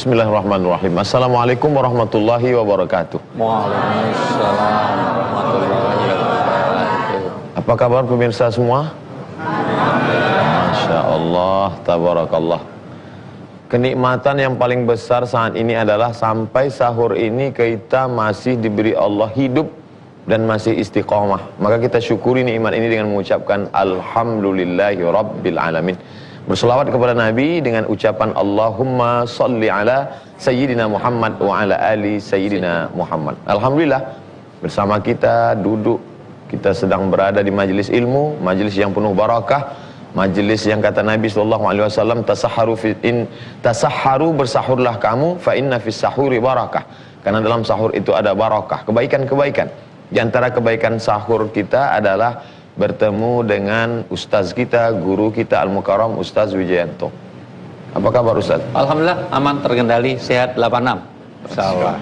Bismillahirrahmanirrahim. Assalamualaikum warahmatullahi wabarakatuh. Waalaikumsalam warahmatullahi wabarakatuh. Apa kabar pemirsa semua? Masya Allah, tabarakallah. Kenikmatan yang paling besar saat ini adalah sampai sahur ini kita masih diberi Allah hidup dan masih istiqomah. Maka kita syukuri nikmat ini dengan mengucapkan Alhamdulillahi Rabbil Alamin. Berselawat kepada Nabi dengan ucapan Allahumma salli ala Sayyidina Muhammad wa ala ali Sayyidina Muhammad. Alhamdulillah, bersama kita duduk, kita sedang berada di majelis ilmu, majelis yang penuh barakah, majelis yang kata Nabi SAW, tasahharu, bersahurlah kamu, fa inna fis sahuri barakah. Karena dalam sahur itu ada barakah, kebaikan-kebaikan. Di antara kebaikan sahur kita adalah bertemu dengan ustaz kita, guru kita Al-Mukarram Ustaz Wijayanto. Apa kabar Ustaz? Alhamdulillah aman, terkendali, sehat 86. Insyaallah.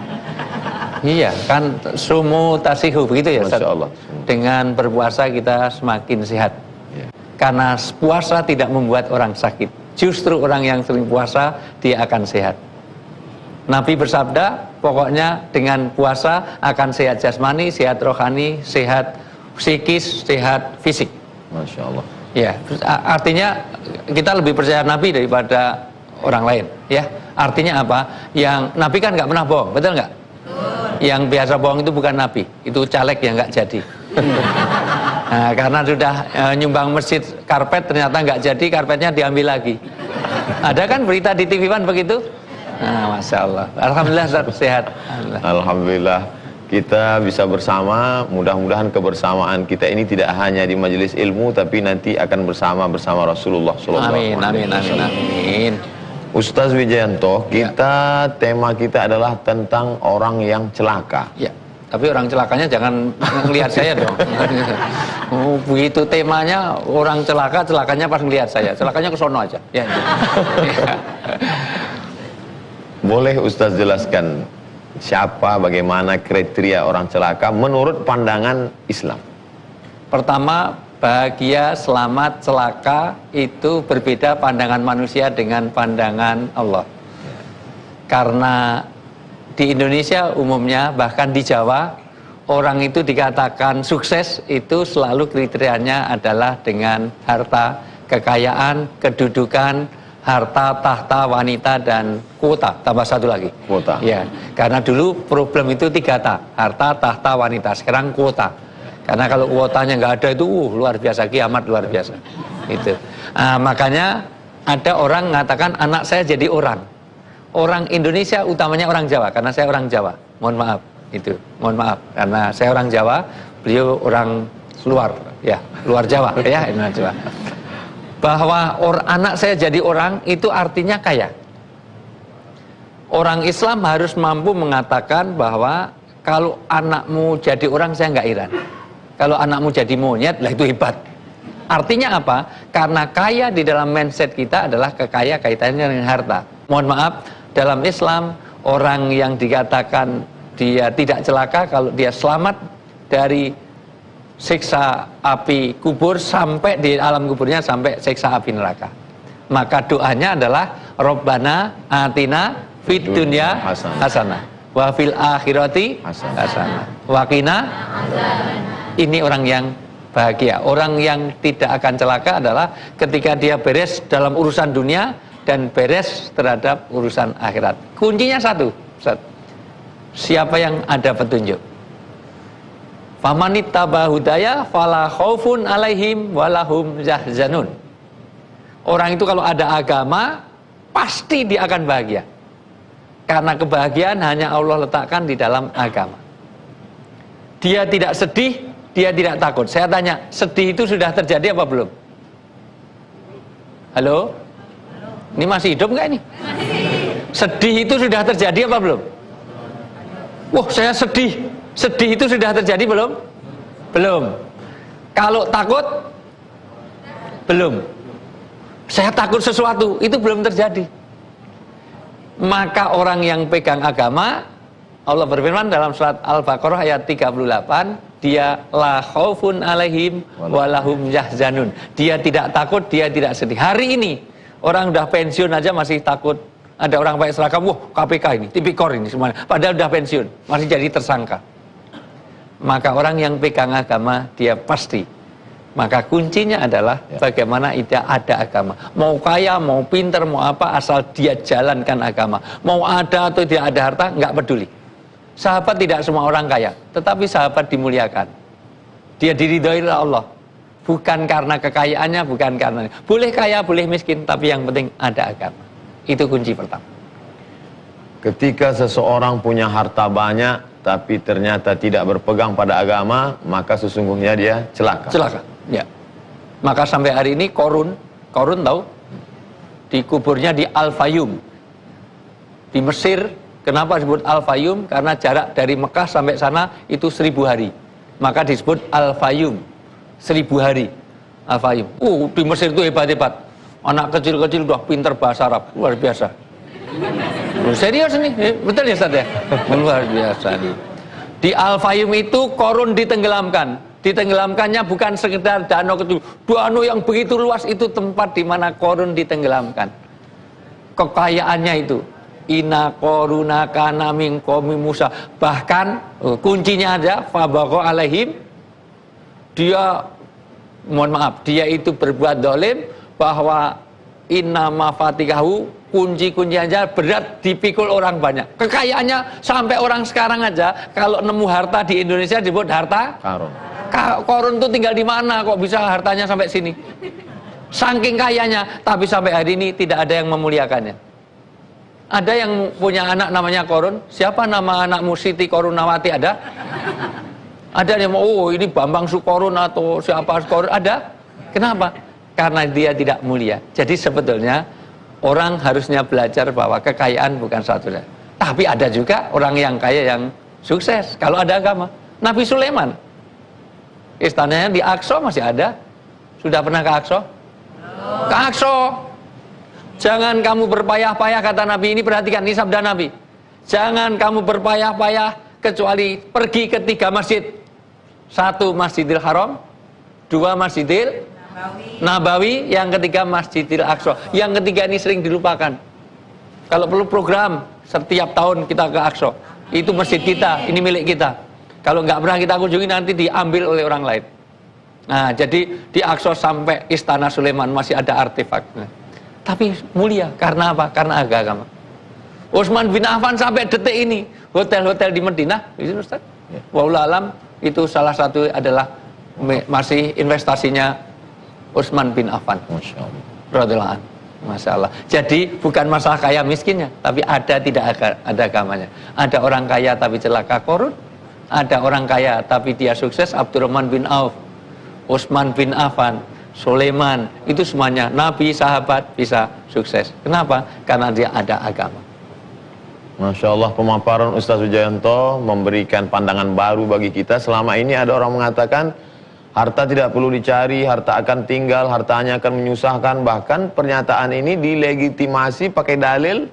Iya, kan sumu tasihu begitu ya Ustaz? Masyaallah. Dengan berpuasa kita semakin sehat. Ya. Karena puasa tidak membuat orang sakit. Justru orang yang sering puasa dia akan sehat. Nabi bersabda, pokoknya dengan puasa akan sehat jasmani, sehat rohani, sehat psikis, sehat fisik. Masya Allah. Ya, artinya kita lebih percaya Nabi daripada orang lain. Ya, artinya apa? Yang Nabi kan nggak pernah bohong, betul nggak? Yang biasa bohong itu bukan Nabi, itu caleg yang nggak jadi. Nah, karena sudah nyumbang masjid karpet ternyata nggak jadi, karpetnya diambil lagi. Ada kan berita di TV One begitu? Nah, Masya Allah. Alhamdulillah sehat. Alhamdulillah. Kita bisa bersama, mudah-mudahan kebersamaan kita ini tidak hanya di majelis ilmu, tapi nanti akan bersama Rasulullah SAW. Amin. Ustaz Wijayanto, tema kita adalah tentang orang yang celaka. Ya, tapi orang celakanya jangan ngelihat saya dong. Begitu temanya orang celaka, celakanya pas ngelihat saya. Celakanya ke sono aja. Ya. Boleh Ustaz jelaskan siapa, bagaimana kriteria orang celaka menurut pandangan Islam? Pertama, bahagia, selamat, celaka itu berbeda pandangan manusia dengan pandangan Allah. Karena di Indonesia umumnya, bahkan di Jawa, orang itu dikatakan sukses itu selalu kriterianya adalah dengan harta, kekayaan, kedudukan, harta, tahta, wanita, dan kuota. Tambah satu lagi, kuota. Ya, karena dulu problem itu 3 ta, harta, tahta, wanita. Sekarang kuota. Karena kalau kuotanya nggak ada itu luar biasa, kiamat luar biasa. Itu. Makanya ada orang mengatakan anak saya jadi orang. Orang Indonesia utamanya orang Jawa, karena saya orang Jawa. Mohon maaf, itu. Mohon maaf, karena saya orang Jawa, beliau orang luar, ya, luar Jawa, ya, Indonesia. Bahwa anak saya jadi orang itu artinya kaya. Orang Islam harus mampu mengatakan bahwa kalau anakmu jadi orang saya nggak heran. Kalau anakmu jadi monyet, lah itu hebat. Artinya apa? Karena kaya di dalam mindset kita adalah kaitannya dengan harta. Mohon maaf, dalam Islam orang yang dikatakan dia tidak celaka kalau dia selamat dari siksa api kubur sampai di alam kuburnya, sampai siksa api neraka. Maka doanya adalah Rabbana atina fid dunya hasanah wa fil akhirati hasanah wa qina. Ini orang yang bahagia. Orang yang tidak akan celaka adalah ketika dia beres dalam urusan dunia dan beres terhadap urusan akhirat. Kuncinya satu, Ustaz. Siapa yang ada petunjuk? Famanittaba hudaya fala khaufun alaihim walahum yahzanun. Orang itu kalau ada agama pasti dia akan bahagia. Karena kebahagiaan hanya Allah letakkan di dalam agama. Dia tidak sedih, dia tidak takut. Saya tanya, sedih itu sudah terjadi apa belum? Halo? Ini masih hidup nggak ini? Sedih itu sudah terjadi apa belum? Wah, saya sedih. Sedih itu sudah terjadi belum? Belum. Kalau takut? Belum. Saya takut sesuatu, itu belum terjadi. Maka orang yang pegang agama, Allah berfirman dalam surat Al-Baqarah ayat 38, dia la khaufun alaihim walahum yahzanun. Dia tidak takut, dia tidak sedih. Hari ini orang udah pensiun aja masih takut Ada orang pakai seragam, wah KPK ini, tipikor ini semuanya. Padahal udah pensiun, masih jadi tersangka. Maka orang yang pegang agama, dia pasti. Maka kuncinya adalah bagaimana dia ada agama. Mau kaya, mau pinter, mau apa, asal dia jalankan agama. Mau ada atau tidak ada harta, nggak peduli. Sahabat tidak semua orang kaya, tetapi sahabat dimuliakan. Dia diridhoi oleh Allah. Bukan karena kekayaannya, bukan karena... Boleh kaya, boleh miskin, tapi yang penting ada agama. Itu kunci pertama. Ketika seseorang punya harta banyak, tapi ternyata tidak berpegang pada agama, maka sesungguhnya dia celaka. Celaka, ya. Maka sampai hari ini Korun tahu? Dikuburnya di Al-Fayum. Di Mesir, kenapa disebut Al-Fayum? Karena jarak dari Mekah sampai sana itu 1000 hari. Maka disebut Al-Fayum. 1000 hari. Al-Fayum. Di Mesir itu hebat-hebat. Anak kecil-kecil udah pinter bahasa Arab. Luar biasa. Serius nih, betul ya Ustaz ya? Luar biasa nih. Di Al-Fayum itu Korun ditenggelamkan. Ditenggelamkannya bukan sekedar danau kecil. Danau yang begitu luas itu tempat di mana Korun ditenggelamkan. Kekayaannya itu. Inna Koruna kana min qaumi Musa. Bahkan kuncinya aja fabaqo alaihim. Dia, mohon maaf, dia itu berbuat dolim, bahwa inna mafatikahu, kunci-kunci aja berat dipikul orang banyak. Kekayaannya sampai orang sekarang aja kalau nemu harta di Indonesia disebut harta Karun. Korun tuh tinggal di mana kok bisa hartanya sampai sini? Saking kayanya, tapi sampai hari ini tidak ada yang memuliakannya. Ada yang punya anak namanya Korun. Siapa nama anakmu? Siti Korunawati ada? Ada yang mau, ini Bambang Sukorun atau siapa Sukorun? Ada. Kenapa? Karena dia tidak mulia. Jadi sebetulnya orang harusnya belajar bahwa kekayaan bukan satu-satunya. Tapi ada juga orang yang kaya yang sukses kalau ada agama. Nabi Sulaiman, istananya di Aqsa masih ada. Sudah pernah ke Aqsa? Ke Aqsa. Jangan kamu berpayah-payah, kata Nabi. Ini perhatikan, ini sabda Nabi. Jangan kamu berpayah-payah kecuali pergi ke 3 masjid. 1 Masjidil Haram, 2 Masjidil Nabawi, yang ketiga Masjidil Aqsa. Yang ketiga ini sering dilupakan. Kalau perlu program setiap tahun kita ke Aqsa. Itu masjid kita, ini milik kita. Kalau nggak pernah kita kunjungi nanti diambil oleh orang lain. Nah, jadi di Aqsa sampai Istana Sulaiman masih ada artefaknya. Tapi mulia karena apa? Karena agama. Utsman bin Affan sampai detik ini hotel-hotel di Madinah, itu Ustaz. Wallahu alam, itu salah satu adalah masih investasinya Utsman bin Affan. Masya Allah. Radhiyallahu anhu. Masya Allah. Jadi bukan masalah kaya miskinnya, tapi ada tidak ada agamanya. Ada orang kaya tapi celaka, Korun. Ada orang kaya tapi dia sukses, Abdurrahman bin Auf, Utsman bin Affan, Sulaiman. Itu semuanya nabi, sahabat bisa sukses. Kenapa? Karena dia ada agama. Masya Allah, pemaparan Ustaz Wijayanto memberikan pandangan baru bagi kita. Selama ini ada orang mengatakan harta tidak perlu dicari, harta akan tinggal, harta hanya akan menyusahkan. Bahkan pernyataan ini dilegitimasi pakai dalil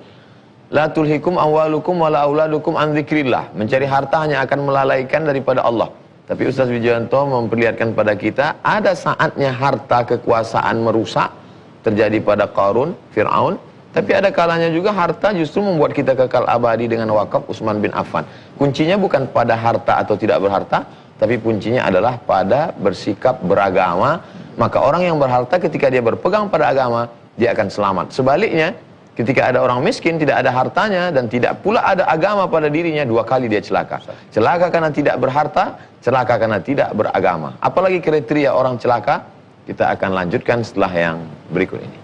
la tulhikum amwalukum wala auladukum an dzikrillah. Mencari harta hanya akan melalaikan daripada Allah. Tapi Ustaz Wijayanto memperlihatkan pada kita ada saatnya harta kekuasaan merusak, terjadi pada Qarun, Fir'aun. Tapi ada kalanya juga harta justru membuat kita kekal abadi dengan wakaf Utsman bin Affan. Kuncinya bukan pada harta atau tidak berharta, tapi kuncinya adalah pada bersikap beragama. Maka orang yang berharta ketika dia berpegang pada agama, dia akan selamat. Sebaliknya, ketika ada orang miskin, tidak ada hartanya, dan tidak pula ada agama pada dirinya, 2 kali dia celaka. Celaka karena tidak berharta, celaka karena tidak beragama. Apalagi kriteria orang celaka, kita akan lanjutkan setelah yang berikut ini.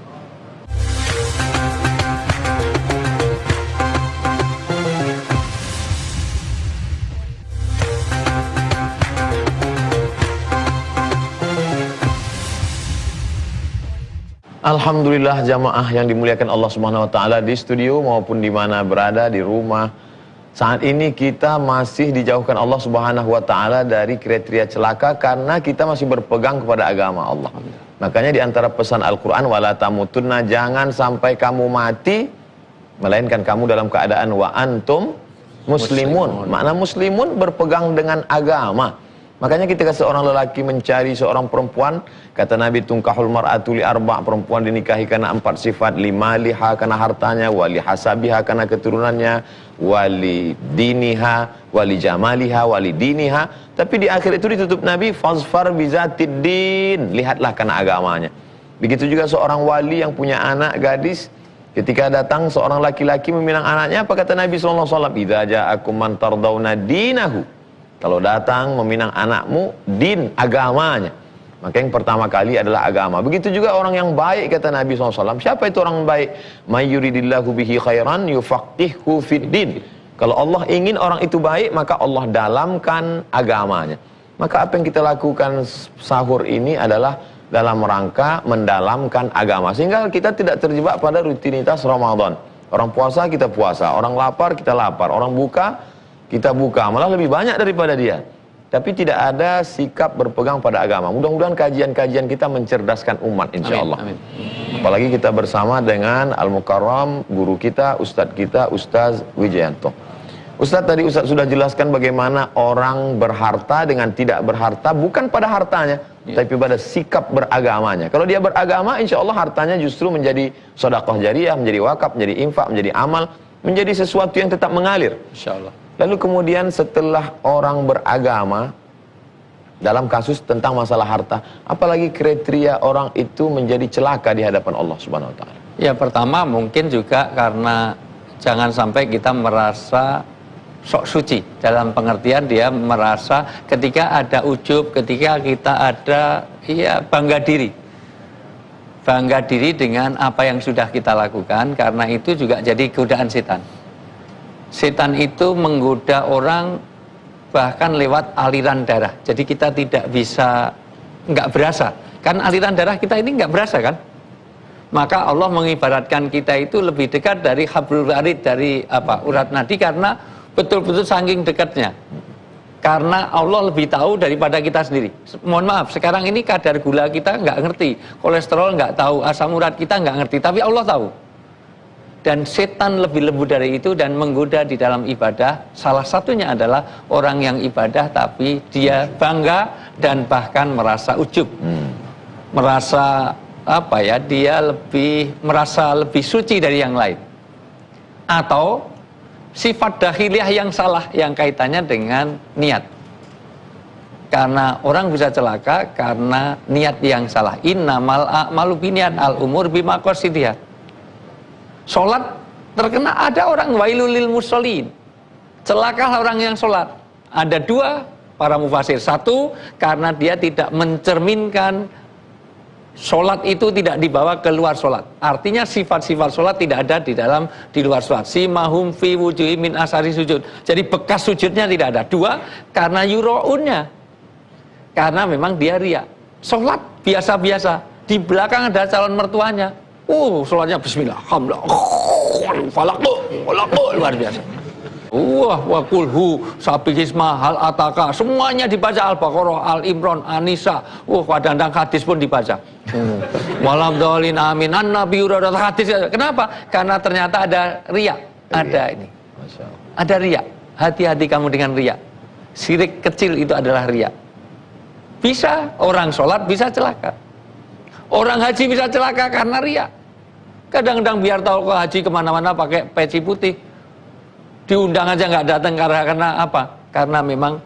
Alhamdulillah jamaah yang dimuliakan Allah Subhanahu wa taala, di studio maupun di mana berada di rumah. Saat ini kita masih dijauhkan Allah Subhanahu wa taala dari kriteria celaka karena kita masih berpegang kepada agama Allah. Makanya di antara pesan Al-Qur'an, wala tamutunna, jangan sampai kamu mati melainkan kamu dalam keadaan wa antum muslimun. Makna muslimun berpegang dengan agama. Makanya ketika seorang lelaki mencari seorang perempuan, kata Nabi, tungkahul mar'atu li arba', perempuan dinikahi karena 4 sifat: limaliha, karena hartanya, wali hasabiha, karena keturunannya, wali diniha, wali jamaliha, wali diniha. Tapi di akhir itu ditutup Nabi, fazfar bizatid din, lihatlah karena agamanya. Begitu juga seorang wali yang punya anak gadis, ketika datang seorang laki-laki meminang anaknya, apa kata Nabi sallallahu alaihi wasallam? Idza ja'akum man tardawna dinahu. Kalau datang meminang anakmu, din, agamanya. Maka yang pertama kali adalah agama. Begitu juga orang yang baik, kata Nabi SAW. Siapa itu orang baik? May yuridillahu bihi khairan yufaqihhu fid din. Kalau Allah ingin orang itu baik, maka Allah dalamkan agamanya. Maka apa yang kita lakukan sahur ini adalah dalam rangka mendalamkan agama. Sehingga kita tidak terjebak pada rutinitas Ramadan. Orang puasa, kita puasa. Orang lapar, kita lapar. Orang buka, kita buka, malah lebih banyak daripada dia. Tapi tidak ada sikap berpegang pada agama. Mudah-mudahan kajian-kajian kita mencerdaskan umat, insya Allah. Amin. Apalagi kita bersama dengan Al-Mukarram, guru kita, Ustadz kita, Ustaz Wijayanto. Ustadz tadi Ustadz sudah jelaskan bagaimana orang berharta dengan tidak berharta, bukan pada hartanya, tapi pada sikap beragamanya. Kalau dia beragama, insya Allah hartanya justru menjadi sedekah jariyah, menjadi wakaf, menjadi infak, menjadi amal, menjadi sesuatu yang tetap mengalir. Insya Allah. Lalu kemudian setelah orang beragama, dalam kasus tentang masalah harta, apalagi kriteria orang itu menjadi celaka di hadapan Allah Subhanahu wa taala? Ya, pertama mungkin juga karena jangan sampai kita merasa sok suci, dalam pengertian dia merasa ketika ada ujub, ketika kita ada bangga diri. Bangga diri dengan apa yang sudah kita lakukan, karena itu juga jadi godaan setan. Setan itu menggoda orang bahkan lewat aliran darah. Jadi kita tidak bisa, nggak berasa. Kan aliran darah kita ini nggak berasa kan? Maka Allah mengibaratkan kita itu lebih dekat dari hablul warid, dari urat nadi, karena betul-betul saking dekatnya. Karena Allah lebih tahu daripada kita sendiri. Mohon maaf, sekarang ini kadar gula kita nggak ngerti, kolesterol nggak tahu, asam urat kita nggak ngerti, tapi Allah tahu. Dan setan lebih lembut dari itu dan menggoda di dalam ibadah. Salah satunya adalah orang yang ibadah tapi dia bangga dan bahkan merasa ujub. Merasa dia merasa lebih suci dari yang lain. Atau sifat dakhiliyah yang salah yang kaitannya dengan niat. Karena orang bisa celaka karena niat yang salah. Innamal a'malu binniyat, al-umur bimaqasidihah. Sholat terkena, ada orang wailul lil musholin, celakalah orang yang sholat. Ada dua para mufasir. Satu, karena dia tidak mencerminkan sholat itu tidak dibawa keluar sholat. Artinya sifat-sifat sholat tidak ada di luar sholat. Simahum fi wujuhi min asari sujud. Jadi bekas sujudnya tidak ada. Dua, karena yuro'unnya, karena memang dia riya. Sholat biasa-biasa, di belakang ada calon mertuanya. Sholatnya bismillah, alhamdulillah, luar biasa. Wa kulhu, sabihizma, hal ataka, semuanya dibaca, Al-Baqarah, Al-Imran, An-Nisa. Kadang-kadang hadis pun dibaca. Walam dolin amin, an-nabi uradat hadis. Kenapa? Karena ternyata ada riya. Ada ini. Ada riya. Hati-hati kamu dengan riya. Syirik kecil itu adalah riya. Bisa orang sholat bisa celaka. Orang haji bisa celaka karena riya. Kadang-kadang biar tahu ke haji kemana-mana pakai peci putih, diundang aja nggak datang karena apa? Karena memang,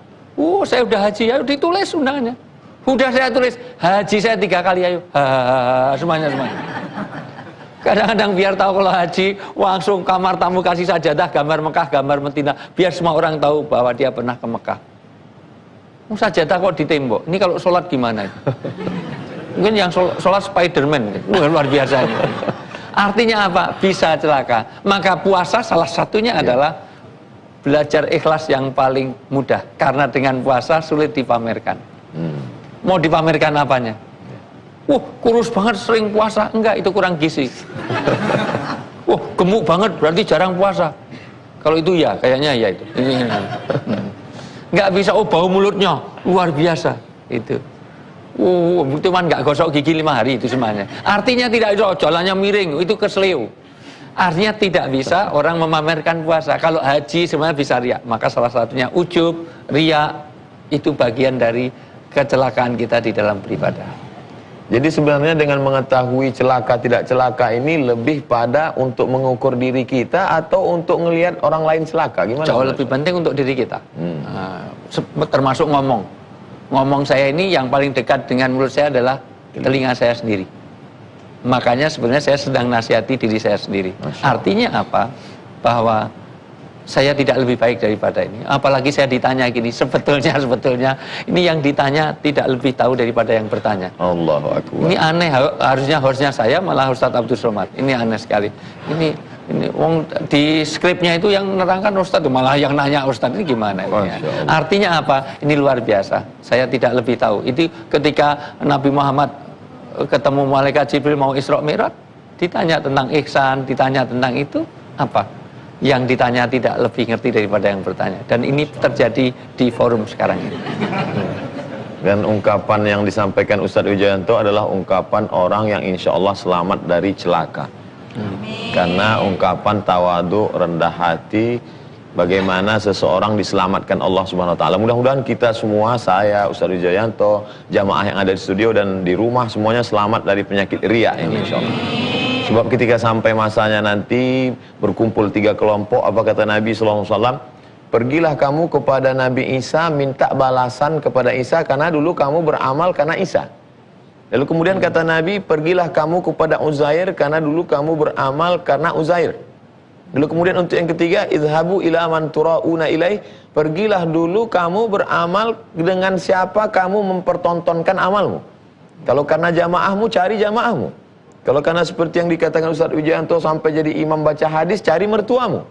saya udah haji, ayo ditulis undangannya. Udah saya tulis, haji saya 3 kali, ayo. Semuanya. Kadang-kadang biar tahu kalau haji, langsung kamar tamu kasih sajadah, gambar Mekah, gambar Madinah, biar semua orang tahu bahwa dia pernah ke Mekah. Sajadah kok di tembok. Ini kalau sholat gimana? Mungkin yang sholat Spiderman, luar biasa. Artinya apa? Bisa celaka. Maka puasa salah satunya adalah belajar ikhlas yang paling mudah. Karena dengan puasa sulit dipamerkan. Mau dipamerkan apanya? Kurus banget sering puasa. Enggak, itu kurang gizi. Gemuk banget berarti jarang puasa. Kalau itu ya, kayaknya ya itu. Enggak bisa, bau mulutnya luar biasa. Itu. Cuman nggak gosok gigi 5 hari itu semuanya. Artinya tidak bisa, jalannya miring, itu kesleo. Artinya tidak bisa orang memamerkan puasa. Kalau haji sebenarnya bisa riya. Maka salah satunya ujub, riya, Itu bagian dari kecelakaan kita di dalam beribadah. Jadi sebenarnya dengan mengetahui celaka tidak celaka ini lebih pada untuk mengukur diri kita atau untuk ngelihat orang lain celaka, gimana? Jauh lebih penting untuk diri kita. Termasuk ngomong saya ini yang paling dekat dengan mulut saya adalah telinga saya sendiri. Makanya sebenarnya saya sedang nasihati diri saya sendiri. Artinya apa? Bahwa saya tidak lebih baik daripada ini. Apalagi saya ditanya gini, sebetulnya ini yang ditanya tidak lebih tahu daripada yang bertanya. Allahu Akbar. Ini aneh, harusnya saya malah Ustadz Abdul Somad. Ini aneh sekali. Ini wong di skripnya itu yang menerangkan Ustadz, malah yang nanya Ustadz ini gimana? Artinya apa? Ini luar biasa. Saya tidak lebih tahu. Itu ketika Nabi Muhammad ketemu malaikat Jibril mau Isra Mi'raj, ditanya tentang ihsan, ditanya tentang itu apa? Yang ditanya tidak lebih ngerti daripada yang bertanya. Dan ini terjadi di forum sekarang ini. Dan ungkapan yang disampaikan Ustadz Wijayanto adalah ungkapan orang yang insya Allah selamat dari celaka. Karena ungkapan tawadu, rendah hati, bagaimana seseorang diselamatkan Allah Subhanahu Wa Taala. Mudah-mudahan kita semua, saya, Ustadz Wijayanto, jamaah yang ada di studio dan di rumah, semuanya selamat dari penyakit riya ini insya Allah. Sebab ketika sampai masanya nanti berkumpul 3 kelompok, apa kata Nabi SAW? Pergilah kamu kepada Nabi Isa, minta balasan kepada Isa karena dulu kamu beramal karena Isa. Lalu kemudian kata Nabi, pergilah kamu kepada Uzair karena dulu kamu beramal karena Uzair. Lalu kemudian untuk yang ketiga, idhabu ila man turauna ilaih, pergilah dulu kamu beramal dengan siapa kamu mempertontonkan amalmu. Kalau karena jamaahmu, cari jamaahmu. Kalau karena seperti yang dikatakan Ustadz Wijayanto sampai jadi imam baca hadis, cari mertuamu.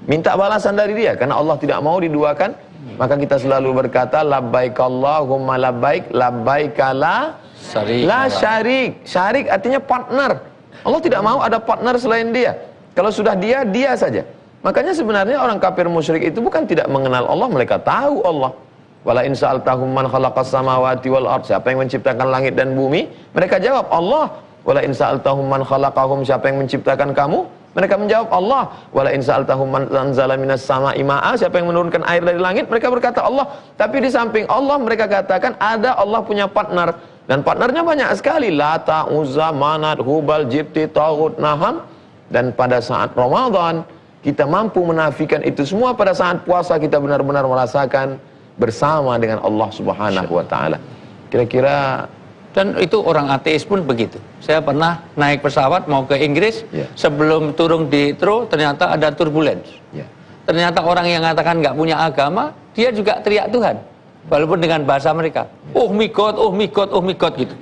Minta balasan dari dia, karena Allah tidak mau diduakan. Maka kita selalu berkata, labbaik Allahumma labbaik, labbaik la syarik. Syarik artinya partner. Allah tidak mau ada partner selain dia. Kalau sudah dia, dia saja. Makanya sebenarnya orang kafir musyrik itu bukan tidak mengenal Allah, mereka tahu Allah. Wala in sa'altahum man khalaqas samawati wal ard, siapa yang menciptakan langit dan bumi? Mereka jawab Allah. Wala in sa'altahum man khalaqahum, siapa yang menciptakan kamu? Mereka menjawab Allah. Wala in sa'altahum man anzala minas sama'i ma'a, siapa yang menurunkan air dari langit? Mereka berkata Allah. Tapi di samping Allah mereka katakan ada Allah punya partner, dan partnernya banyak sekali. Lata, Uzza, Manat, Hubal, Jibti, Taghut, Naham. Dan pada saat Ramadan kita mampu menafikan itu semua. Pada saat puasa kita benar-benar merasakan bersama dengan Allah Subhanahu wa taala. Kira-kira. Dan itu orang ateis pun begitu. Saya pernah naik pesawat mau ke Inggris, sebelum turun di Heathrow ternyata ada turbulence. Ternyata orang yang mengatakan nggak punya agama, dia juga teriak Tuhan, walaupun dengan bahasa mereka. Oh my God, oh my God, oh my God gitu.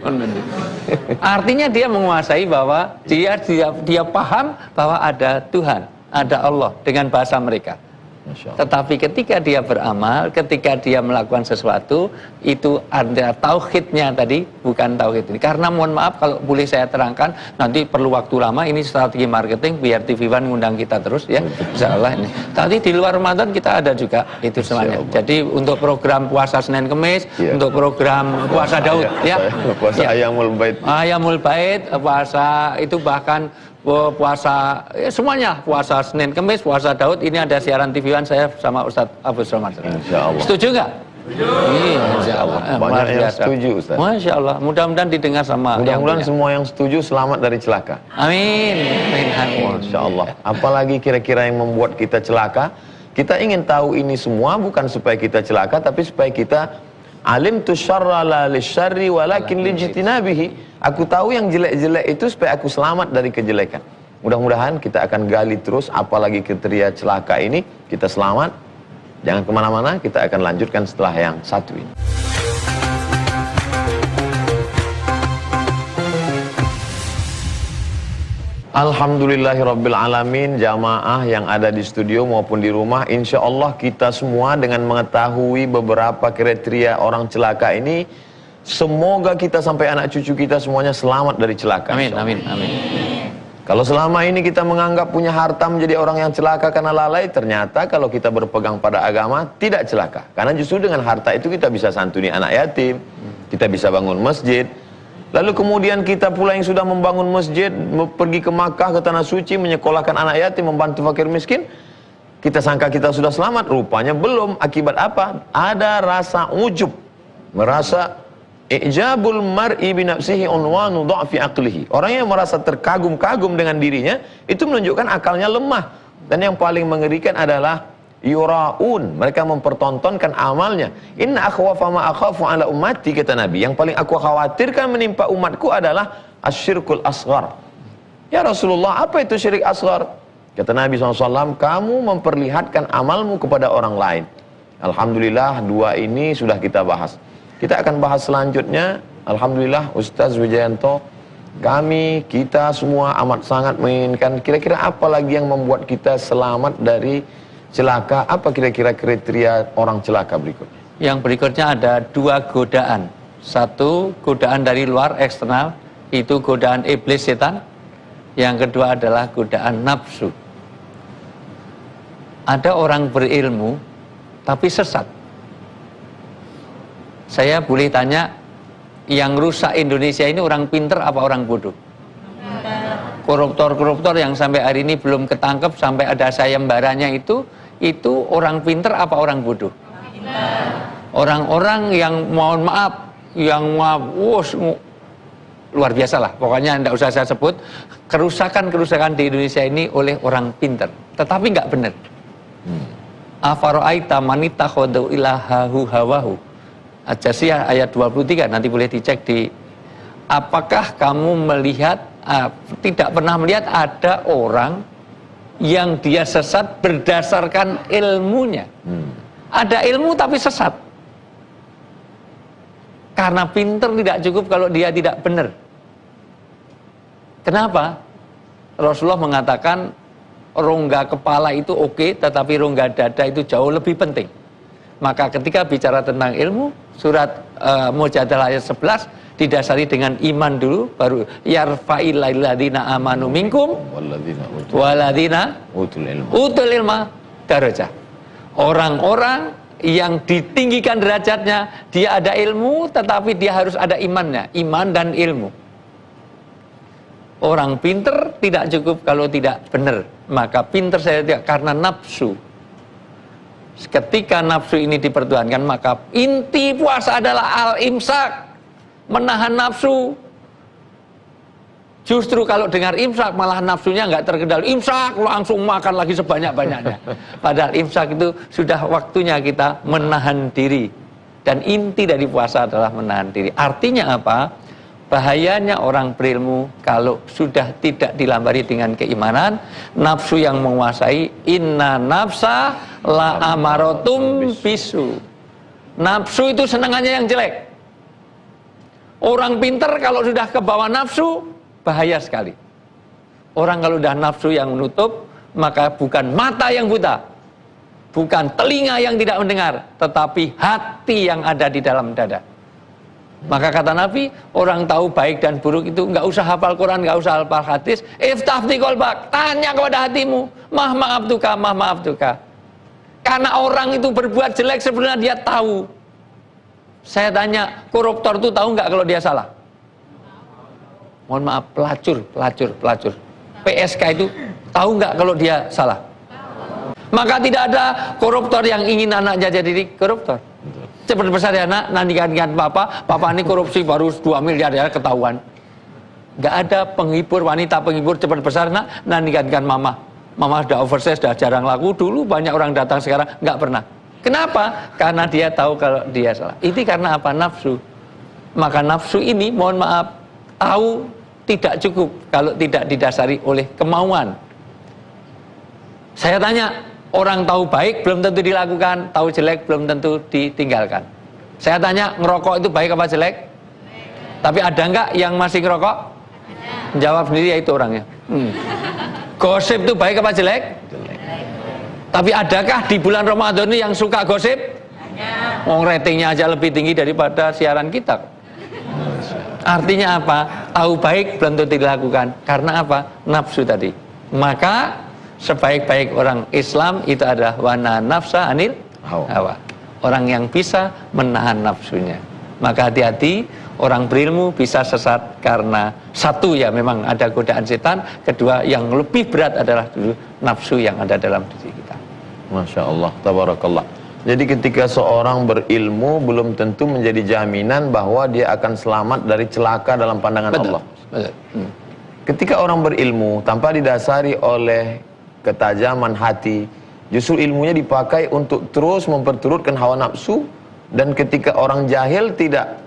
Artinya dia menguasai bahwa dia paham bahwa ada Tuhan, ada Allah dengan bahasa mereka. Tetapi ketika dia beramal, ketika dia melakukan sesuatu, itu ada tauhidnya tadi, bukan tauhid ini. Karena mohon maaf kalau boleh saya terangkan, nanti perlu waktu lama, ini strategi marketing biar TV One ngundang kita terus ya. Insyaallah ini. Tadi di luar Ramadan kita ada juga itu semuanya. Jadi untuk program puasa Senin Kemis, untuk program puasa Daud ya. Puasa Ayamul Bait. Ayamul Bait, puasa itu bahkan puasa semuanya, puasa Senin Kemis, puasa Daud, ini ada siaran TV One saya sama Ustadz Abu Somad. Insyaallah. Setuju nggak? Iya, insyaallah. Banyak yang setuju, Ustaz. Masya Allah. Mudah-mudahan didengar sama. Mudah-mudahan semua yang setuju selamat dari celaka. Amin. Amin. Masya Allah. Apalagi kira-kira yang membuat kita celaka? Kita ingin tahu ini semua bukan supaya kita celaka, tapi supaya kita alim tu syarra la lisyarri walakin lijtinabihi. Aku tahu yang jelek-jelek itu supaya aku selamat dari kejelekan. Mudah-mudahan kita akan gali terus, apalagi kriteria celaka ini kita selamat. Jangan kemana-mana, kita akan lanjutkan setelah yang satu ini. Alhamdulillahirrabbilalamin, jamaah yang ada di studio maupun di rumah, insya Allah kita semua dengan mengetahui beberapa kriteria orang celaka ini, semoga kita sampai anak cucu kita semuanya selamat dari celaka. Amin, amin, amin. Kalau selama ini kita menganggap punya harta menjadi orang yang celaka karena lalai, ternyata kalau kita berpegang pada agama tidak celaka. Karena justru dengan harta itu kita bisa santuni anak yatim, kita bisa bangun masjid. Lalu kemudian kita pula yang sudah membangun masjid, pergi ke Makkah, ke Tanah Suci, menyekolahkan anak yatim, membantu fakir miskin. Kita sangka kita sudah selamat, rupanya belum. Akibat apa? Ada rasa ujub, merasa ijabul mar'i bi nafsihi unwanu dha'fi aqlihi. Orang yang merasa terkagum-kagum dengan dirinya itu menunjukkan akalnya lemah. Dan yang paling mengerikan adalah yuraun, mereka mempertontonkan amalnya. Inna akhwafa ma akhafu ala ummati, kata Nabi, yang paling aku khawatirkan menimpa umatku adalah asyirkul asghar. Ya Rasulullah, apa itu syirik asghar? Kata Nabi SAW, kamu memperlihatkan amalmu kepada orang lain. Alhamdulillah, dua ini sudah kita bahas. Kita akan bahas selanjutnya. Alhamdulillah, Ustaz Wijayanto, kita semua amat sangat menginginkan kira-kira apa lagi yang membuat kita selamat dari celaka. Apa kira-kira kriteria orang celaka berikutnya? Yang berikutnya ada dua godaan. Satu, godaan dari luar, eksternal, itu godaan iblis, setan. Yang kedua adalah godaan nafsu. Ada orang berilmu tapi sesat. Saya boleh tanya, yang rusak Indonesia ini orang pinter apa orang bodoh? Koruptor-koruptor yang sampai hari ini belum ketangkep, sampai ada sayembaranya itu orang pinter apa orang bodoh? Orang-orang yang mohon maaf, luar biasa lah, pokoknya tidak usah saya sebut, kerusakan-kerusakan di Indonesia ini oleh orang pinter, tetapi nggak benar. Afara'aita man ittakhadha ilahahu hawahu. Al-Jasiyah ayat 23, nanti boleh dicek di. Apakah kamu melihat, tidak pernah melihat ada orang yang dia sesat berdasarkan ilmunya? Ada ilmu tapi sesat. Karena pinter tidak cukup kalau dia tidak benar. Kenapa? Rasulullah mengatakan rongga kepala itu oke, tetapi rongga dada itu jauh lebih penting. Maka ketika bicara tentang ilmu, surat Mujadalah ayat 11 didasari dengan iman dulu, baru yarfa'il ladzina amanu minkum walladzina utul ilma darajah. Orang-orang yang ditinggikan derajatnya, dia ada ilmu tetapi dia harus ada imannya, iman dan ilmu. Orang pinter tidak cukup kalau tidak benar, maka pinter saya tidak karena nafsu. Ketika nafsu ini dipertuhankan, maka inti puasa adalah al-imsak, menahan nafsu. Justru kalau dengar imsak malah nafsunya nggak terkendali, imsak langsung makan lagi sebanyak-banyaknya. Padahal imsak itu sudah waktunya kita menahan diri. Dan inti dari puasa adalah menahan diri. Artinya apa? Bahayanya orang berilmu kalau sudah tidak dilambari dengan keimanan, nafsu yang menguasai. Inna nafsa la amarotum bisu. Nafsu itu senangannya yang jelek. Orang pinter kalau sudah ke bawah nafsu, bahaya sekali. Orang kalau sudah nafsu yang menutup, maka bukan mata yang buta, bukan telinga yang tidak mendengar, tetapi hati yang ada di dalam dada. Maka kata Nabi, orang tahu baik dan buruk itu nggak usah hafal Quran, nggak usah hafal hadis. Iftafti qalbak, tanya kepada hatimu, mah maaftuka. Karena orang itu berbuat jelek sebenarnya dia tahu. Saya tanya, koruptor itu tahu nggak kalau dia salah? Mohon maaf, pelacur. PSK itu tahu nggak kalau dia salah? Maka tidak ada koruptor yang ingin anaknya jadi koruptor. Cepat besar ya nak, nanti kan papa ini korupsi baru 2 miliar ya ketahuan. Nggak ada penghibur, wanita penghibur cepat besar nak, nanti kan mama sudah oversize, sudah jarang laku. Dulu banyak orang datang, sekarang nggak pernah. Kenapa? Karena dia tahu kalau dia salah. Ini karena apa? Nafsu. Maka nafsu ini, mohon maaf, tahu tidak cukup kalau tidak didasari oleh kemauan. Saya tanya, orang tahu baik belum tentu dilakukan, tahu jelek belum tentu ditinggalkan. Saya tanya, ngerokok itu baik apa jelek? Tapi ada nggak yang masih ngerokok? Jawab sendiri, ya itu orangnya. Gosip itu baik apa jelek? Tapi adakah di bulan Ramadan ini yang suka gosip? Ratingnya aja lebih tinggi daripada siaran kita. Artinya apa? Tahu baik belum tentu dilakukan. Karena apa? Nafsu tadi. Maka sebaik-baik orang Islam itu adalah wana nafsa anil hawa. Orang yang bisa menahan nafsunya. Maka hati-hati, orang berilmu bisa sesat karena satu, ya memang ada godaan setan. Kedua, yang lebih berat adalah dulu nafsu yang ada dalam diri kita. Masya Allah, tabarakallah. Jadi ketika seorang berilmu belum tentu menjadi jaminan bahwa dia akan selamat dari celaka dalam pandangan Betul. Allah. Betul. Ketika orang berilmu tanpa didasari oleh ketajaman hati, justru ilmunya dipakai untuk terus memperturutkan hawa nafsu. Dan ketika orang jahil tidak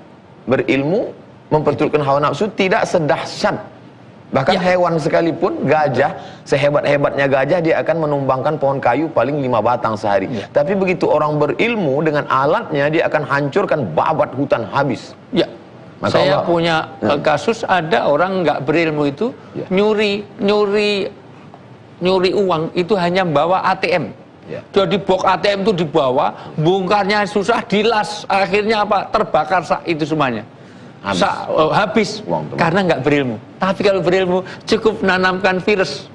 berilmu, memperturutkan hawa nafsu, tidak sedahsyat. Bahkan hewan sekalipun, gajah, sehebat-hebatnya gajah, dia akan menumbangkan pohon kayu paling 5 batang sehari. Tapi begitu orang berilmu, dengan alatnya dia akan hancurkan babat hutan habis. Ya. Maka Saya Allah, punya kasus, ada orang nggak berilmu itu nyuri uang itu hanya bawa ATM. Jadi box ATM itu dibawa, bongkarnya susah, dilas, akhirnya apa? Terbakar itu semuanya. Habis karena nggak berilmu. Tapi kalau berilmu cukup nanamkan virus.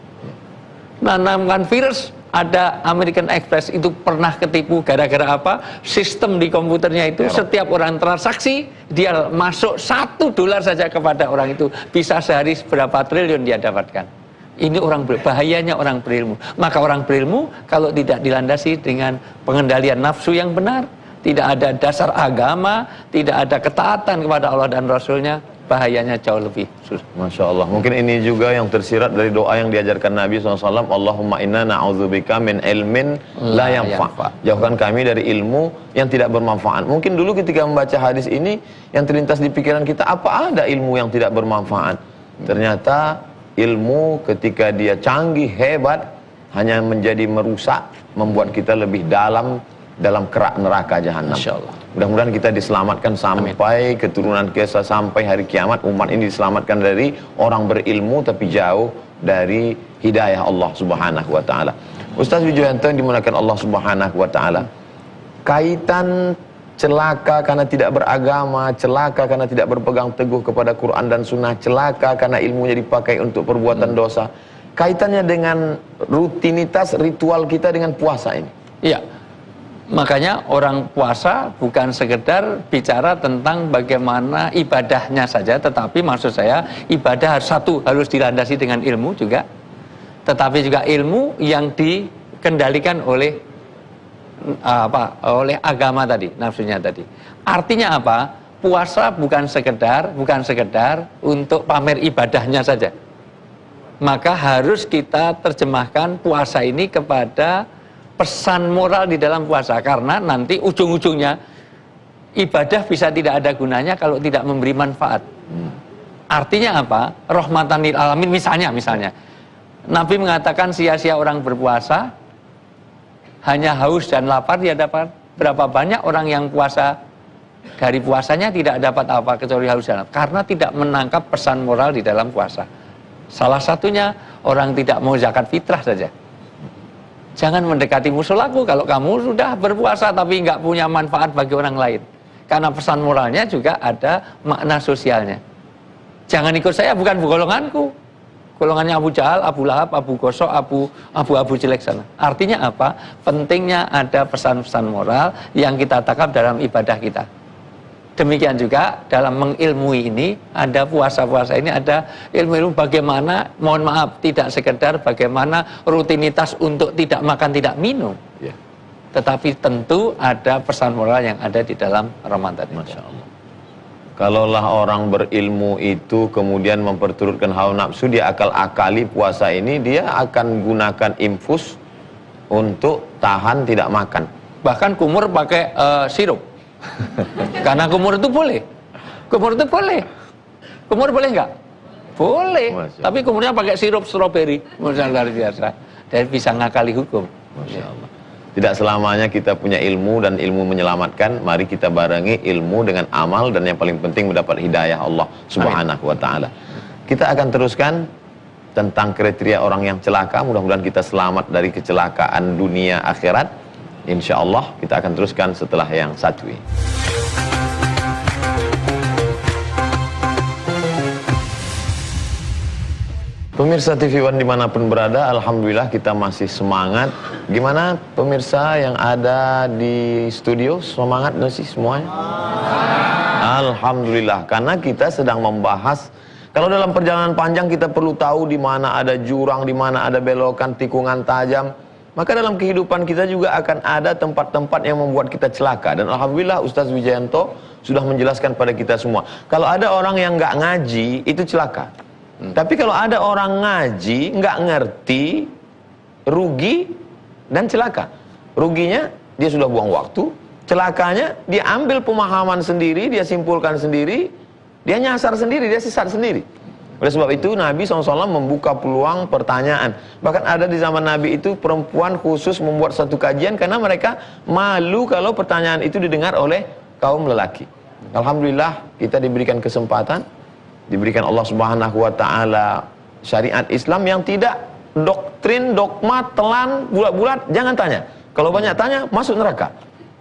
Nanamkan virus. Ada American Express itu pernah ketipu gara-gara apa? Sistem di komputernya itu setiap orang transaksi dia masuk $1 saja kepada orang itu, bisa sehari berapa triliun dia dapatkan. Ini bahayanya orang berilmu. Maka orang berilmu kalau tidak dilandasi dengan pengendalian nafsu yang benar, tidak ada dasar agama, tidak ada ketaatan kepada Allah dan Rasulnya, bahayanya jauh lebih susah. Masya Allah. Mungkin ini juga yang tersirat dari doa yang diajarkan Nabi SAW. Allahumma inna na'udzubika min ilmin la yanfa'. Jauhkan kami dari ilmu yang tidak bermanfaat. Mungkin dulu ketika membaca hadis ini, yang terlintas di pikiran kita, apa ada ilmu yang tidak bermanfaat? Ternyata ilmu ketika dia canggih, hebat, hanya menjadi merusak, membuat kita lebih dalam kerak neraka jahanam. Insyaallah. Mudah-mudahan kita diselamatkan sampai keturunan kita, sampai hari kiamat umat ini diselamatkan dari orang berilmu tapi jauh dari hidayah Allah Subhanahu wa taala. Ustaz Wijoyanto yang dimuliakan Allah Subhanahu wa taala. Kaitan celaka karena tidak beragama, celaka karena tidak berpegang teguh kepada Quran dan Sunnah, celaka karena ilmunya dipakai untuk perbuatan dosa. Kaitannya dengan rutinitas ritual kita dengan puasa ini. Iya. Makanya orang puasa bukan sekedar bicara tentang bagaimana ibadahnya saja, tetapi maksud saya ibadah harus dilandasi dengan ilmu juga, tetapi juga ilmu yang dikendalikan oleh oleh agama tadi, nafsunya tadi. Artinya apa? Puasa bukan sekedar untuk pamer ibadahnya saja. Maka harus kita terjemahkan puasa ini kepada pesan moral di dalam puasa, karena nanti ujung-ujungnya ibadah bisa tidak ada gunanya kalau tidak memberi manfaat. Artinya apa? Rahmatan lil alamin misalnya Nabi mengatakan sia-sia orang berpuasa, hanya haus dan lapar dia dapat. Berapa banyak orang yang puasa, dari puasanya tidak dapat apa kecuali haus dan lapar, karena tidak menangkap pesan moral di dalam puasa. Salah satunya orang tidak mau zakat fitrah saja. Jangan mendekati musolaku kalau kamu sudah berpuasa tapi nggak punya manfaat bagi orang lain. Karena pesan moralnya juga ada makna sosialnya. Jangan ikut saya, bukan golonganku. Golongannya Abu Jahal, Abu Lahab, Abu Gosok, Abu jelek sana. Artinya apa? Pentingnya ada pesan-pesan moral yang kita tangkap dalam ibadah kita. Demikian juga dalam mengilmui ini, ada puasa-puasa ini ada ilmu-ilmu bagaimana, mohon maaf, tidak sekedar bagaimana rutinitas untuk tidak makan, tidak minum. Tetapi tentu ada pesan moral yang ada di dalam Ramadan. Masya Allah. Kalaulah orang berilmu itu kemudian memperturutkan hawa nafsu, dia akal-akali puasa ini, dia akan gunakan infus untuk tahan tidak makan. Bahkan kumur pakai sirup. Karena kumur itu boleh. Kumur boleh nggak? Boleh. Tapi kumurnya pakai sirup stroberi, luar biasa. Dan bisa ngakali hukum. Masya Allah. Tidak selamanya kita punya ilmu dan ilmu menyelamatkan. Mari kita barengi ilmu dengan amal, dan yang paling penting mendapat hidayah Allah Subhanahu wa taala. Kita akan teruskan tentang kriteria orang yang celaka. Mudah-mudahan kita selamat dari kecelakaan dunia akhirat. Insya Allah kita akan teruskan setelah yang satu ini. Pemirsa TV One dimanapun berada, alhamdulillah kita masih semangat. Gimana pemirsa yang ada di studio, semangat gak sih semuanya? Alhamdulillah, karena kita sedang membahas, kalau dalam perjalanan panjang kita perlu tahu di mana ada jurang, di mana ada belokan, tikungan tajam. maka dalam kehidupan kita juga akan ada tempat-tempat yang membuat kita celaka. Dan alhamdulillah Ustaz Wijayanto sudah menjelaskan pada kita semua. Kalau ada orang yang nggak ngaji, itu celaka. Tapi kalau ada orang ngaji, nggak ngerti, rugi dan celaka. Ruginya dia sudah buang waktu, celakanya dia ambil pemahaman sendiri, dia simpulkan sendiri, dia nyasar sendiri, dia sesat sendiri. Oleh sebab itu Nabi SAW membuka peluang pertanyaan. Bahkan ada di zaman Nabi itu perempuan khusus membuat satu kajian karena mereka malu kalau pertanyaan itu didengar oleh kaum lelaki. Alhamdulillah kita diberikan kesempatan, diberikan Allah Subhanahu wa taala syariat Islam yang tidak doktrin, dogma, telan, bulat-bulat, jangan tanya. Kalau banyak tanya masuk neraka.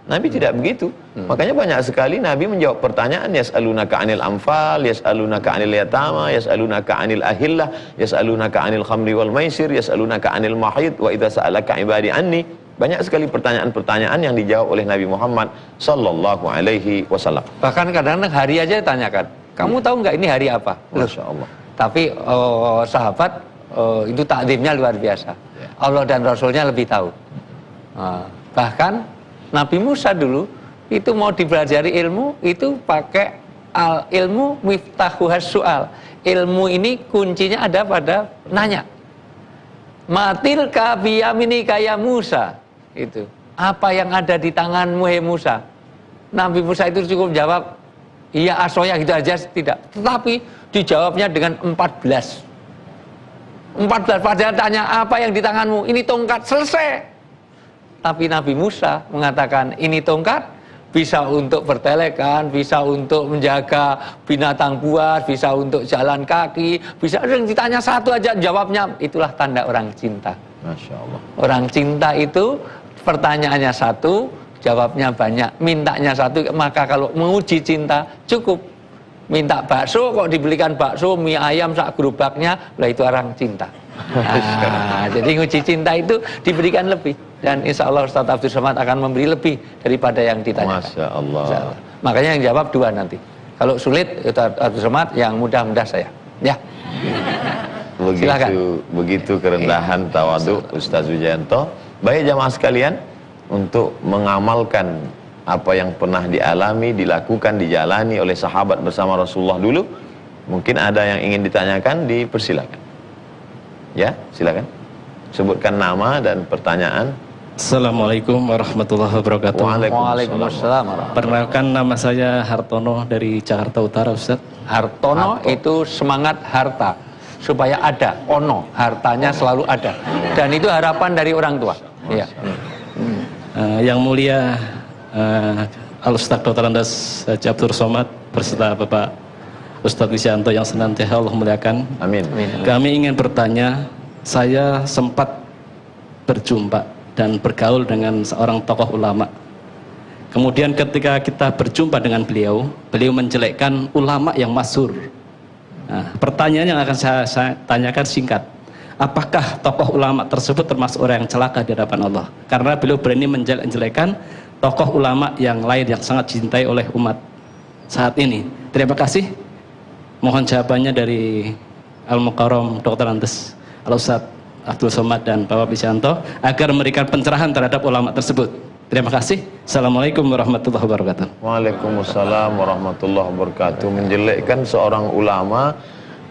Nabi tidak begitu. Makanya banyak sekali Nabi menjawab pertanyaan, yas'alunaka 'anil anfal, yas'alunaka 'anil yatama, yas'alunaka 'anil ahillah, yas'alunaka 'anil khamri wal maisir, yas'alunaka 'anil mahid, wa idza sa'alaka 'ibadi anni. Banyak sekali pertanyaan-pertanyaan yang dijawab oleh Nabi Muhammad sallallahu alaihi wasallam. Bahkan kadang-kadang hari aja ditanyakan, kamu tahu nggak ini hari apa? Masya Allah. Tapi sahabat itu takdimnya luar biasa. Allah dan Rasulnya lebih tahu. Bahkan Nabi Musa dulu itu mau dipelajari ilmu itu pakai ilmu miftahuhas soal. Ilmu ini kuncinya ada pada nanya. Matil kabiyamini kaya Musa. Itu. Apa yang ada di tanganmu hai Musa? Nabi Musa itu cukup jawab iya asoya gitu aja tidak. Tetapi dijawabnya dengan 14. 14 padahal tanya apa yang di tanganmu? Ini tongkat, selesai. Tapi Nabi Musa mengatakan ini tongkat bisa untuk bertelekan, bisa untuk menjaga binatang buas, bisa untuk jalan kaki, bisa ditanya satu aja jawabnya, itulah tanda orang cinta. Masya Allah. Orang cinta itu pertanyaannya satu, jawabnya banyak, mintanya satu, maka kalau menguji cinta cukup. Minta bakso kok dibelikan bakso, mie ayam sak gerobaknya, lah itu orang cinta. Jadi nguji cinta itu diberikan lebih. Dan insya Allah Ustaz Abdul Somad akan memberi lebih daripada yang ditanyakan. Masya Allah. Makanya yang jawab dua nanti. Kalau sulit Ustaz Abdul Somad, yang mudah-mudah saya. Ya. Begitu kerendahan tawadhu Ustaz Wijayanto. Baik jamaah sekalian, untuk mengamalkan apa yang pernah dialami, dilakukan, dijalani oleh sahabat bersama Rasulullah dulu, mungkin ada yang ingin ditanyakan, dipersilakan. Ya, silakan. Sebutkan nama dan pertanyaan. Assalamualaikum warahmatullahi wabarakatuh. Waalaikumsalam. Perkenalkan, nama saya Hartono dari Jakarta Utara, Ustaz. Hartono itu semangat harta supaya ada, ono, hartanya selalu ada. Dan itu harapan dari orang tua. Iya. Yang mulia Al-Ustaz Dr. Andes Haji Abdul Somad beserta Bapak Ustaz Wijayanto yang senantiasa Allah muliakan. Amin. Kami ingin bertanya, saya sempat berjumpa dan bergaul dengan seorang tokoh ulama. Kemudian ketika kita berjumpa dengan beliau menjelekkan ulama yang masyhur. Nah, pertanyaan yang akan saya tanyakan singkat. Apakah tokoh ulama tersebut termasuk orang yang celaka di hadapan Allah? Karena beliau berani menjelekkan tokoh ulama yang lain yang sangat dicintai oleh umat saat ini. Terima kasih. Mohon jawabannya dari Al-Mukarram Dr. Andes, Al-Ustaz Abdul Somad dan Bapak Wijayanto agar memberikan pencerahan terhadap ulama tersebut. Terima kasih. Assalamualaikum warahmatullahi wabarakatuh. Waalaikumsalam warahmatullahi wabarakatuh. Menjelekkan seorang ulama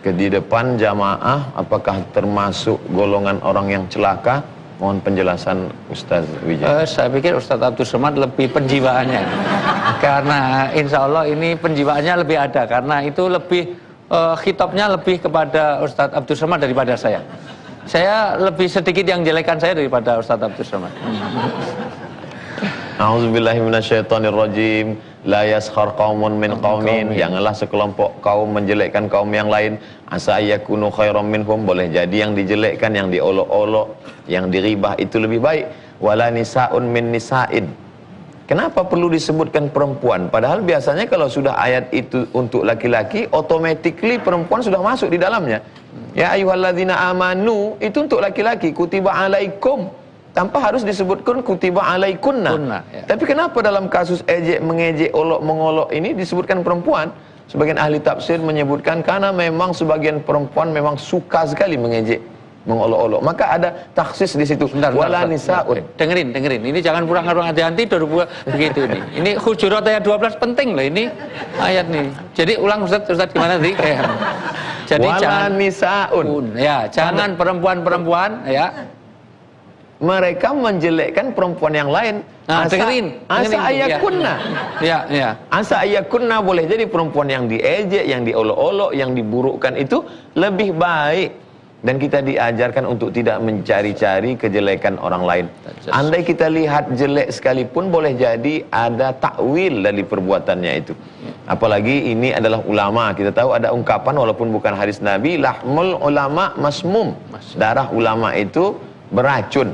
di depan jamaah, apakah termasuk golongan orang yang celaka? Mohon penjelasan Ustaz Wijayanto. Saya pikir Ustaz Abdul Somad lebih penjiwaannya. Karena insya Allah ini penjiwaannya lebih ada. Karena itu lebih khitabnya lebih kepada Ustaz Abdul Somad daripada saya. Saya lebih sedikit yang jelekan saya daripada Ustaz Abdul Somad. A'udzubillahi minasyaitonirrajim. La yaskhar qaumun min qaumin. Janganlah sekelompok kaum menjelekkan kaum yang lain. Asa yakunu khairam minhum. Boleh jadi yang dijelekkan, yang diolok-olok, yang diribah itu lebih baik. Wala nisaun min nisain. Kenapa perlu disebutkan perempuan? Padahal biasanya kalau sudah ayat itu untuk laki-laki, automatically perempuan sudah masuk di dalamnya. Ya ayyuhalladzina amanu, itu untuk laki-laki. Kutiba alaikum, tanpa harus disebutkan kutiba alaikunna. Ya. Tapi kenapa dalam kasus ejek, mengejek, olok, mengolok ini disebutkan perempuan? Sebagian ahli tafsir menyebutkan karena memang sebagian perempuan memang suka sekali mengejek, mengolok-olok. Maka ada taksis di situ. Wala nisaun. Dengerin. Ini jangan kurang-kurang hati-hati begitu ini. Ini Hujurat ayat 12 penting loh ini ayat nih. Jadi ulang Ustaz gimana tadi? Jadi wala jangan nisaun. Ya, jangan perempuan-perempuan ya. Mereka menjelekkan perempuan yang lain. Nah, dengerin. Asa ayakunna. Ya. Asa ayakunna boleh jadi perempuan yang diejek, yang diolok-olok, yang diburukkan itu lebih baik. Dan kita diajarkan untuk tidak mencari-cari kejelekan orang lain. Andai kita lihat jelek sekalipun boleh jadi ada takwil dari perbuatannya itu. Apalagi ini adalah ulama. Kita tahu ada ungkapan walaupun bukan hadis Nabi, lahmul ulama masmum. Darah ulama itu beracun.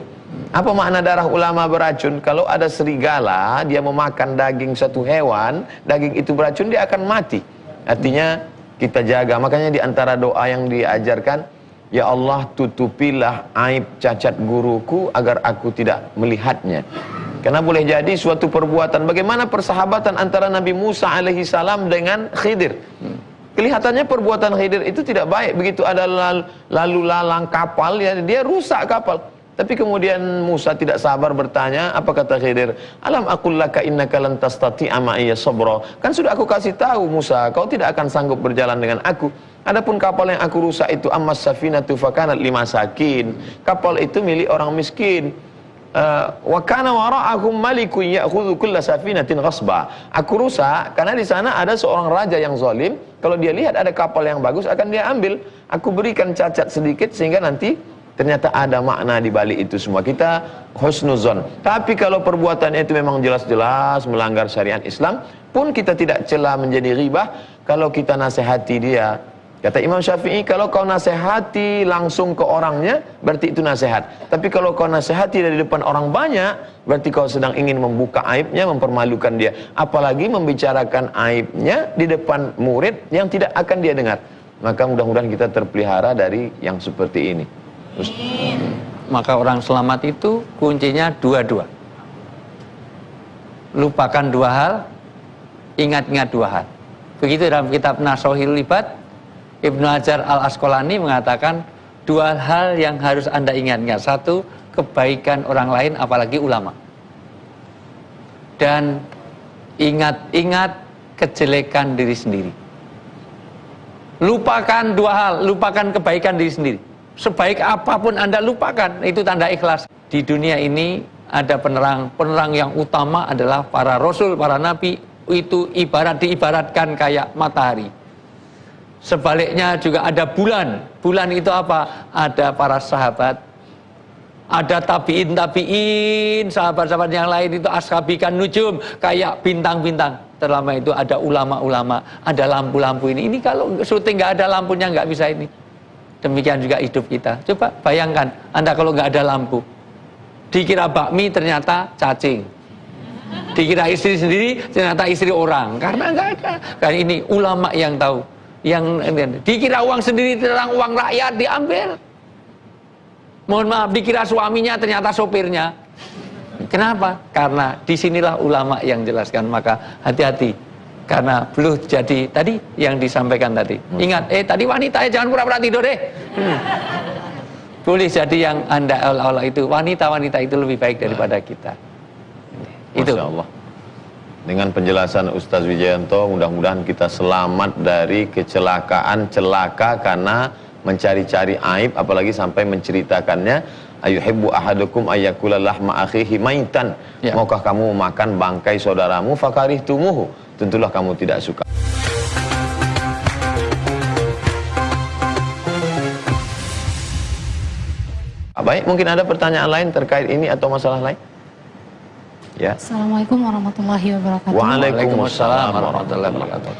Apa makna darah ulama beracun? Kalau ada serigala, dia memakan daging satu hewan, daging itu beracun, dia akan mati. Artinya kita jaga. Makanya di antara doa yang diajarkan, ya Allah tutupilah aib cacat guruku agar aku tidak melihatnya. Karena boleh jadi suatu perbuatan. Bagaimana persahabatan antara Nabi Musa alaihi salam dengan Khidir? Kelihatannya perbuatan Khidir itu tidak baik. Begitu ada lalu lalang kapal, ya, dia rusak kapal. Tapi kemudian Musa tidak sabar bertanya, apa kata Khidir? Alam aqul laka innaka lan tastati'a ma'iya sabra. Kan sudah aku kasih tahu Musa, kau tidak akan sanggup berjalan dengan aku. Adapun kapal yang aku rusak itu ammas safinatu fakanat limasakin. Kapal itu milik orang miskin. Wa kana wara'ahum malikun ya'khudhu kulla safinatin ghasba. Aku rusak karena di sana ada seorang raja yang zalim. Kalau dia lihat ada kapal yang bagus akan dia ambil. Aku berikan cacat sedikit sehingga nanti ternyata ada makna di balik itu semua. Kita husnuzon. Tapi kalau perbuatannya itu memang jelas-jelas melanggar syariat Islam, pun kita tidak cela menjadi ribah. Kalau kita nasihati dia, kata Imam Syafi'i, kalau kau nasihati langsung ke orangnya, berarti itu nasihat. Tapi kalau kau nasihati dari depan orang banyak, berarti kau sedang ingin membuka aibnya, mempermalukan dia. Apalagi membicarakan aibnya di depan murid yang tidak akan dia dengar. Maka mudah-mudahan kita terpelihara dari yang seperti ini. Maka orang selamat itu kuncinya dua-dua. Lupakan dua hal, ingat-ingat dua hal. Begitu dalam kitab Nashahul Ibad, Ibnu Hajar Al-Asqalani mengatakan dua hal yang harus Anda ingat-ingat. Satu, kebaikan orang lain, apalagi ulama. Dan ingat-ingat kejelekan diri sendiri. Lupakan dua hal, lupakan kebaikan diri sendiri. Sebaik apapun Anda lupakan, itu tanda ikhlas. Di dunia ini ada penerang yang utama adalah para rasul, para nabi. Itu diibaratkan kayak matahari. Sebaliknya juga ada bulan. Bulan itu apa? Ada para sahabat, ada tabiin, sahabat-sahabat yang lain itu ashabikan nujum, kayak bintang-bintang. Terlama itu ada ulama-ulama, ada lampu-lampu ini. Ini kalau syuting nggak ada lampunya nggak bisa ini. Demikian juga hidup kita. Coba bayangkan, Anda kalau nggak ada lampu, dikira bakmi ternyata cacing, dikira istri sendiri ternyata istri orang, karena nggak ada. Karena ini ulama yang tahu. Yang dikira uang sendiri ternyata uang rakyat diambil. Mohon maaf, dikira suaminya ternyata sopirnya. Kenapa? Karena disinilah ulama yang jelaskan. Maka hati-hati. Karena belum jadi tadi yang disampaikan tadi. Ingat, tadi wanita jangan pura-pura tidur deh. Boleh jadi yang Anda Allah itu wanita-wanita itu lebih baik daripada kita. Itu. Masya Allah. Dengan penjelasan Ustaz Wijayanto, mudah-mudahan kita selamat dari kecelakaan celaka karena mencari-cari aib, apalagi sampai menceritakannya. Ayuhibbu ahadukum ayyakula lahma akhihi maitan. Ya. Maukah kamu makan bangkai saudaramu fakarihtumuhu? Tentulah kamu tidak suka. Baik, mungkin ada pertanyaan lain terkait ini atau masalah lain? Ya. Assalamualaikum warahmatullahi wabarakatuh. Waalaikumsalam warahmatullahi wabarakatuh.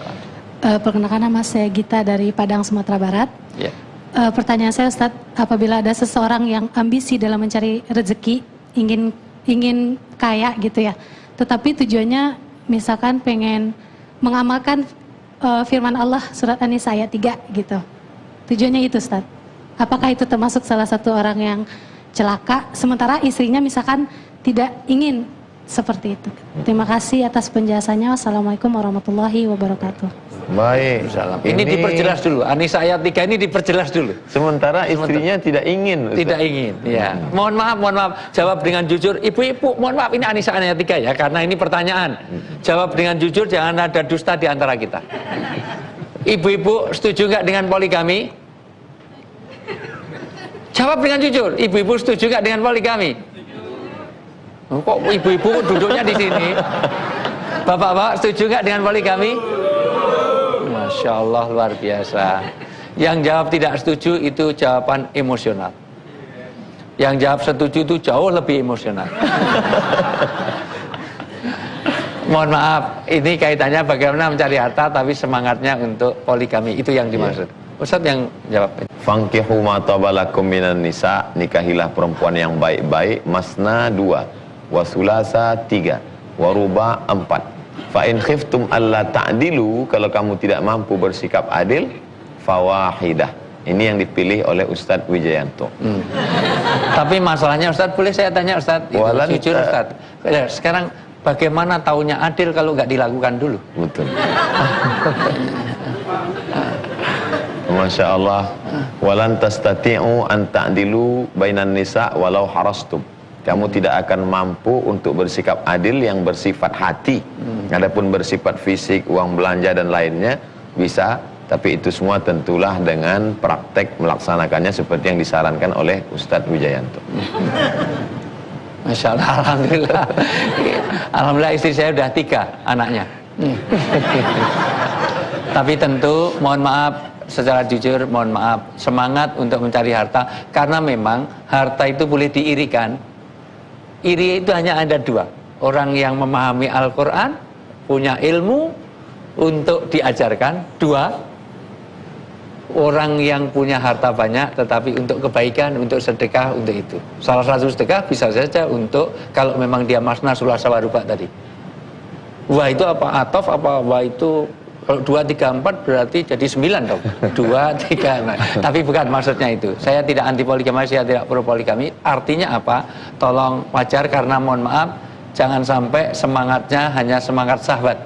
Perkenalkan, nama saya Gita dari Padang, Sumatera Barat. Ya. Pertanyaan saya, Ustadz, apabila ada seseorang yang ambisi dalam mencari rezeki, ingin kaya gitu ya, tetapi tujuannya misalkan pengen mengamalkan firman Allah surat An-Nisa ayat 3 gitu. Tujuannya itu, Ustadz. Apakah itu termasuk salah satu orang yang celaka sementara istrinya misalkan tidak ingin seperti itu? Terima kasih atas penjelasannya. Wassalamualaikum warahmatullahi wabarakatuh. Baik. Ini diperjelas dulu. An-Nisa ayat 3 ini diperjelas dulu. Sementara istrinya tidak ingin. Ustaz. Tidak ingin, ya. Mohon maaf. Jawab dengan jujur. Ibu-ibu, mohon maaf, ini An-Nisa ayat 3 ya, karena ini pertanyaan. Jawab dengan jujur, jangan ada dusta di antara kita. Ibu-ibu setuju nggak dengan poligami? Jawab dengan jujur. Ibu-ibu setuju nggak dengan poligami? Kok ibu-ibu duduknya di sini? Bapak-bapak setuju nggak dengan poligami? Masya Allah, luar biasa. Yang jawab tidak setuju itu jawaban emosional. Yang jawab setuju itu jauh lebih emosional. Mohon maaf, ini kaitannya bagaimana mencari harta tapi semangatnya untuk poligami, itu yang dimaksud. Ustadz yang jawab. Fankihu ma tabalakum minan nisa, nikahilah perempuan yang baik-baik, masna 2, wa sulasa 3, wa ruba 4. Fa in khiftum alla ta'dilu, kalau kamu tidak mampu bersikap adil, fawahidah. Ini yang dipilih oleh Ustadz Wijayanto. Tapi masalahnya Ustadz, boleh saya tanya Ustadz? Jujur Ustadz. Sekarang bagaimana taunya adil kalau nggak dilakukan dulu? Betul. Masya Allah. Walan tastati'u an ta'dilu bainan nisa walau harastum. Kamu tidak akan mampu untuk bersikap adil yang bersifat hati. Adapun bersifat fisik, uang belanja dan lainnya bisa, tapi itu semua tentulah dengan praktek melaksanakannya seperti yang disarankan oleh Ustadz Wijayanto. Masya Allah, alhamdulillah. Alhamdulillah istri saya udah 3 anaknya. Tapi tentu mohon maaf, secara jujur mohon maaf, semangat untuk mencari harta, karena memang harta itu boleh diirikan. Iri itu hanya ada 2, orang yang memahami Al-Quran, punya ilmu untuk diajarkan. 2, orang yang punya harta banyak tetapi untuk kebaikan, untuk sedekah, untuk itu. Salah satu sedekah bisa saja untuk, kalau memang dia masna sulasa waruba tadi. Wah itu apa? Atof apa? Wah itu kalau 2, 3, 4 berarti jadi 9 dong. 2, 3, 4. Tapi bukan maksudnya itu. Saya tidak anti poligami, saya tidak pro poligami. Artinya apa? Tolong wajar, karena mohon maaf, jangan sampai semangatnya hanya semangat sahabat.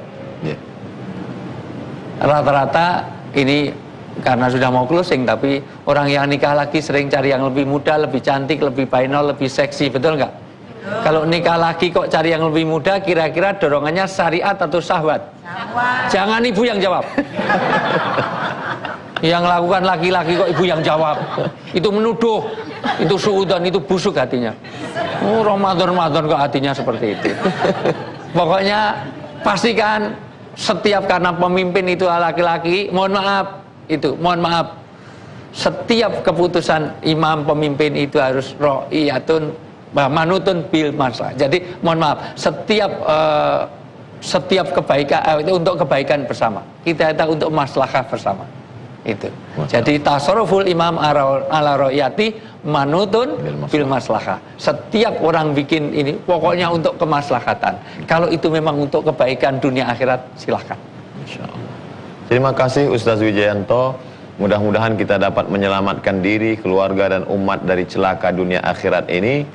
Rata-rata ini karena sudah mau closing, tapi orang yang nikah lagi sering cari yang lebih muda, lebih cantik, lebih bainol, lebih seksi, betul nggak? Kalau nikah lagi kok cari yang lebih muda, kira-kira dorongannya syariat atau syahwat? Jangan ibu yang jawab. Yang lakukan laki-laki kok ibu yang jawab. Itu menuduh, itu suudzon, itu busuk hatinya. Oh, Ramadan kok hatinya seperti itu. Pokoknya pastikan setiap, karena pemimpin itu laki-laki, mohon maaf, setiap keputusan imam pemimpin itu harus ro'iyatun manutun bil masalah. Jadi mohon maaf, setiap kebaikan itu untuk kebaikan bersama. Kita untuk maslahah bersama. Itu. Jadi tasarruful imam ala ro'iyati manutun bil maslahah. Setiap orang bikin ini pokoknya untuk kemaslahatan. Kalau itu memang untuk kebaikan dunia akhirat, silahkan. Insyaallah. Terima kasih Ustadz Wijayanto. Mudah-mudahan kita dapat menyelamatkan diri, keluarga dan umat dari celaka dunia akhirat ini.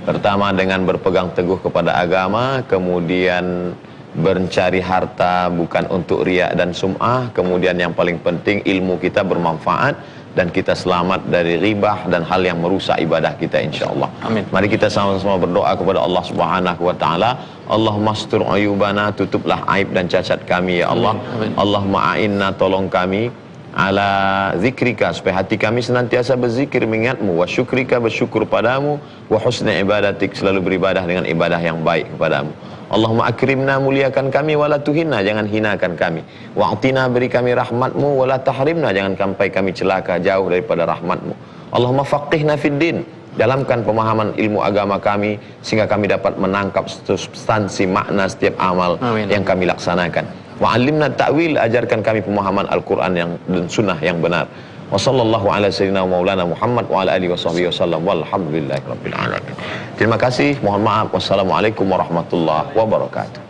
Pertama dengan berpegang teguh kepada agama, kemudian mencari harta bukan untuk riya dan sum'ah, kemudian yang paling penting ilmu kita bermanfaat dan kita selamat dari ribah dan hal yang merusak ibadah kita, insyaallah. Amin. Mari kita sama-sama berdoa kepada Allah Subhanahu wa taala. Allahumma astur ayubana, tutuplah aib dan cacat kami ya Allah. Amin. Allahumma a'inna, tolong kami ala zikrika, supaya hati kami senantiasa berzikir mengingatmu, wa syukrika, bersyukur padamu, wa husni ibadatik, selalu beribadah dengan ibadah yang baik kepadamu. Allahumma akrimna, muliakan kami, wala tuhinna, jangan hinakan kami, wa'tina, beri kami rahmatmu, wala tahrimna, jangan sampai kami celaka jauh daripada rahmatmu. Allahumma faqihna fid din, dalamkan pemahaman ilmu agama kami sehingga kami dapat menangkap substansi makna setiap amal yang kami laksanakan. Wa'allimna ta'wil, ajarkan kami pemahaman Al-Quran dan sunnah yang benar. Wa sallallahu ala sayyidina maulana Muhammad wa ala alihi wa sahbihi wasallam walhamdulillahi rabbil alamin. Terima kasih, mohon maaf. Wassalamualaikum warahmatullahi wabarakatuh.